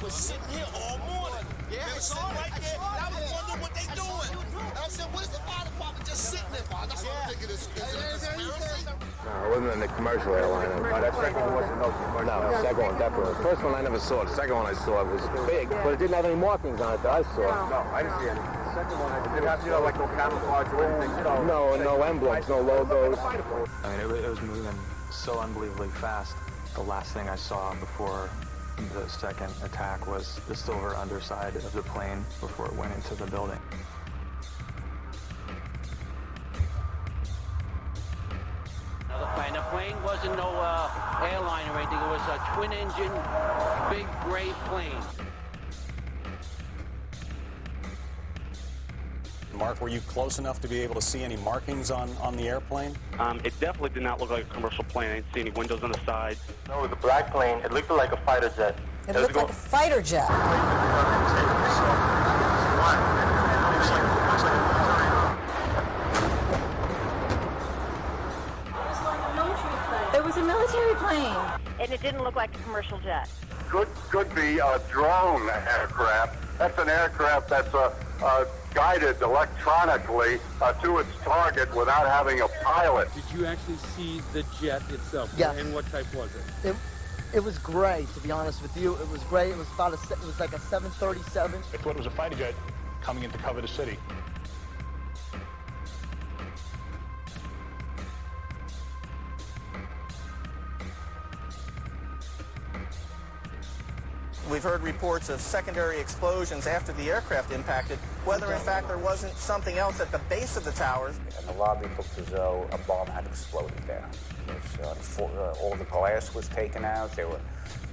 was sitting here all morning. Yeah, they were sitting right there. I was wondering what they doing. I said, where's the fire department just sitting there? That's what I'm thinking. Is it a conspiracy? No, it wasn't in the commercial airline. No, that second one wasn't no commercial. No, the second one definitely. The first one I never saw. The second one I saw was big, but it didn't have any markings on it that I saw. No, I didn't see any. The second one, it didn't have, like no camouflage or anything. No emblems, no logos. I mean, it was moving so unbelievably fast. The last thing I saw before the second attack was the silver underside of the plane before it went into the building. The plane wasn't no airline or anything. It was a twin-engine, big gray plane. Mark, were you close enough to be able to see any markings on the airplane? It definitely did not look like a commercial plane. I didn't see any windows on the side. No, it was a black plane. It looked like a fighter jet. It looked like a fighter jet. It was a military plane. And it didn't look like a commercial jet. Could be a drone aircraft. That's an aircraft that's guided electronically to its target without having a pilot. Did you actually see the jet itself? Yes. And what type was it? It was gray, to be honest with you. It was gray. It was it was like a 737. They thought it was a fighter jet coming in to cover the city. We've heard reports of secondary explosions after the aircraft impacted, whether in fact there wasn't something else at the base of the towers. In the lobby looked as though a bomb had exploded there. All the glass was taken out. There were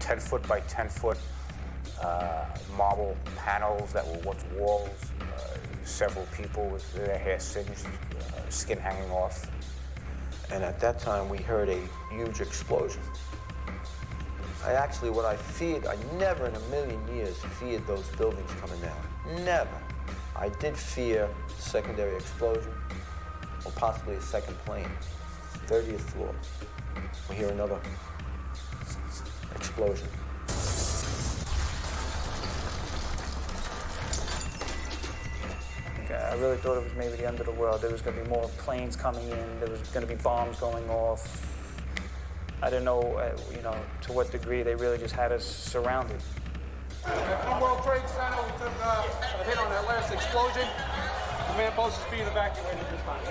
10-foot by 10-foot marble panels that were once walls. Several people with their hair singed, skin hanging off. And at that time, we heard a huge explosion. What I feared, I never in a million years feared those buildings coming down. Never. I did fear secondary explosion, or possibly a second plane. 30th floor. We hear another explosion. I really thought it was maybe the end of the world. There was going to be more planes coming in. There was going to be bombs going off. I didn't know, to what degree they really just had us surrounded. From World Trade Center, we took a hit on that last explosion. The man post is being evacuated this time.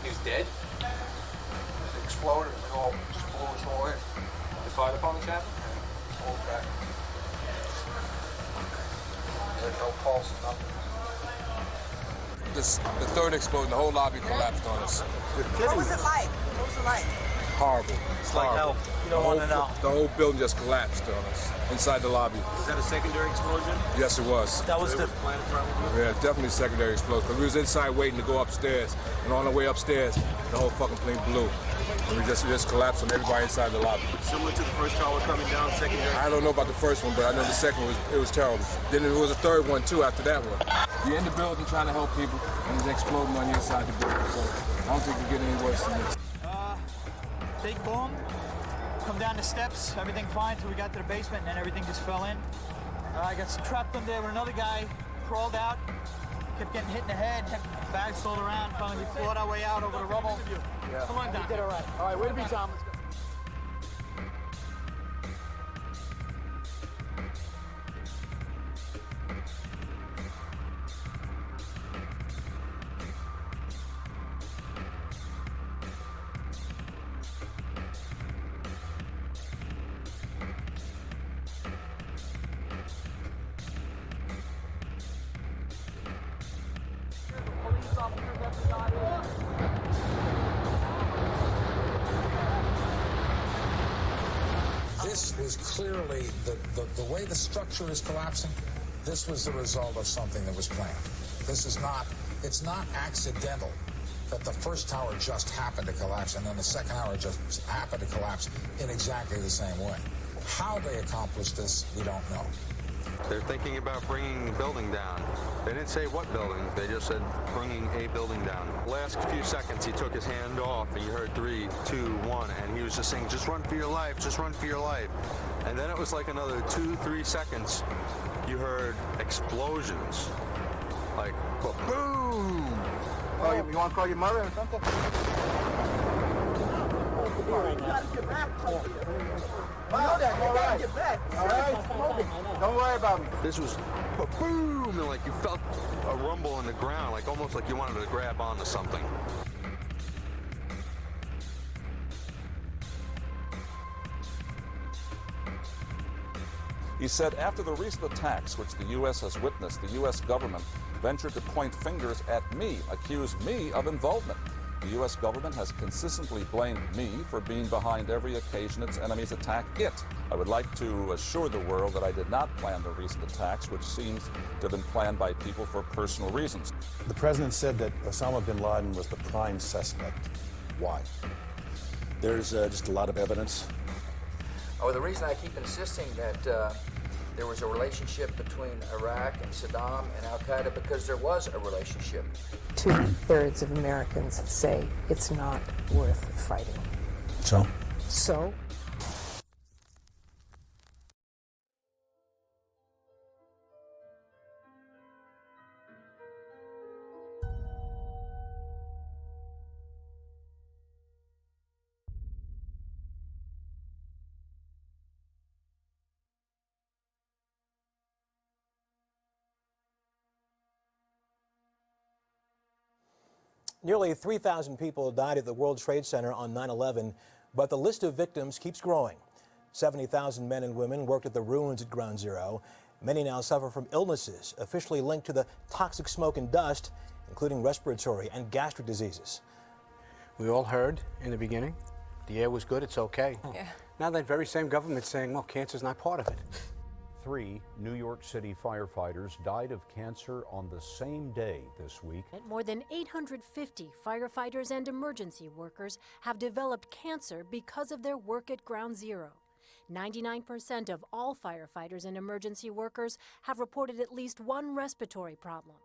He's dead? It exploded and all just blew us all in. The fire department's happened? All back. There's no pulse, nothing. The third explosion, the whole lobby collapsed on us. What was it like? What was it like? Horrible. It's like hell. You don't want to know. The whole building just collapsed on us inside the lobby. Was that a secondary explosion? Yes, it was. That was the planet probably? Yeah, definitely secondary explosion. But we was inside waiting to go upstairs, and on the way upstairs, the whole fucking plane blew. And we just collapsed on everybody inside the lobby. Similar to the first tower coming down, secondary? I don't know about the first one, but I know the second one was terrible. Then there was a third one too after that one. You're in the building trying to help people, and it's exploding on the inside the building. So I don't think we get any worse than this. Big boom, come down the steps, everything fine until we got to the basement, and then everything just fell in. I got trapped in there with another guy, crawled out, kept getting hit in the head, had bags sold around, finally we clawed our way out over the rubble. Yeah. Come on down. You did all right. All right, way to be, Tom. Let's go. This was clearly, the way the structure is collapsing, this was the result of something that was planned. This is not, it's not accidental that the first tower just happened to collapse and then the second tower just happened to collapse in exactly the same way. How they accomplished this, we don't know. They're thinking about bringing the building down. They didn't say what building. They just said bringing a building down. Last few seconds, he took his hand off, and you heard 3, 2, 1, and he was was just saying, just run for your life, just run for your life. And then it was like another 2-3 seconds, you heard explosions. Like, boom! Oh, you want to call your mother or something? All right? Don't worry about me. This was boom, and like you felt a rumble in the ground, like almost like you wanted to grab onto something. He said, after the recent attacks which the U.S. has witnessed, the U.S. government ventured to point fingers at me, accuse me of involvement. The U.S. government has consistently blamed me for being behind every occasion its enemies attack it. I would like to assure the world that I did not plan the recent attacks, which seems to have been planned by people for personal reasons. The president said that Osama bin Laden was the prime suspect. Why? There's just a lot of evidence. Oh, the reason I keep insisting that there was a relationship between Iraq and Saddam and Al-Qaeda, because there was a relationship. 2/3 of Americans say it's not worth fighting. So? So? Nearly 3,000 people died at the World Trade Center on 9/11, but the list of victims keeps growing. 70,000 men and women worked at the ruins at Ground Zero. Many now suffer from illnesses officially linked to the toxic smoke and dust, including respiratory and gastric diseases. We all heard in the beginning, the air was good, it's okay. Yeah. Now that very same government's saying, well, cancer's not part of it. 3 New York City firefighters died of cancer on the same day this week. More than 850 firefighters and emergency workers have developed cancer because of their work at Ground Zero. 99% of all firefighters and emergency workers have reported at least one respiratory problem.